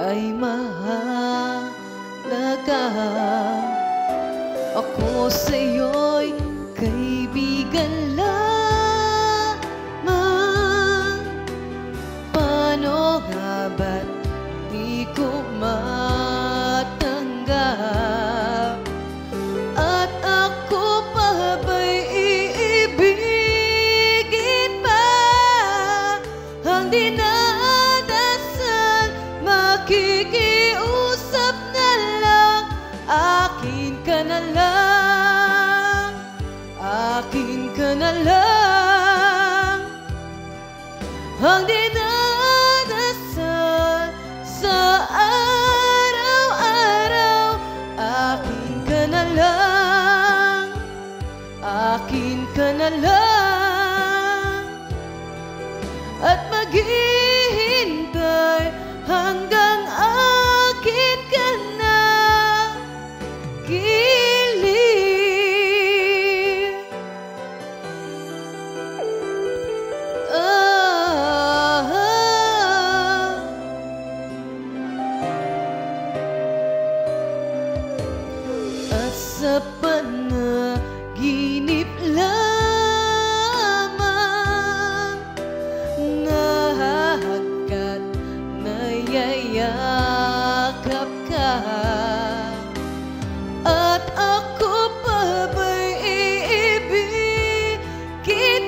ay mahalaga. Ako sa'yo'y kaibigan lamang. Paano nga ba't di ko matanggap? At ako pa ba'y iibigin pa? Ang dinadasal, makikiusap na lang. Akin ka na lang, akin ka na lang. Ang dinadasal sa araw-araw, akin ka na lang, akin ka na lang. At maghihintay hanggang akin ka na giliw. At sa panaginip lamang, nahahagkat, nayayakap ka. At ako pa ba'y iibigin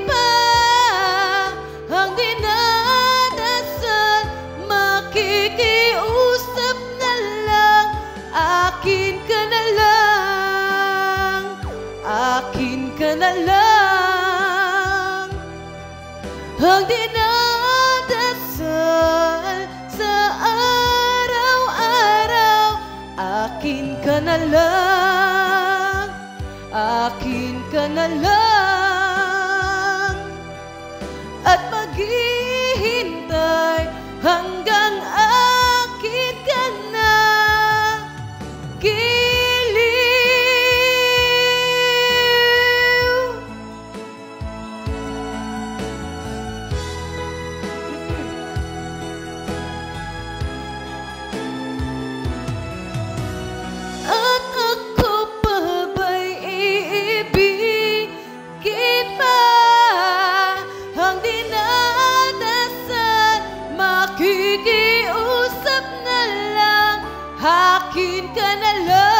pa? Ang dinadasal, makikiusap na lang. Akin ka na lang, akin ka na lang. Ang dinadasal sa araw-araw, akin ka na lang, akin ka na lang. At maghihintay hanggang akin ka na giliw. At ako pa ba'y iibigin pa? Ang dinadasal, makikiusap na lang. Akin ka na lang.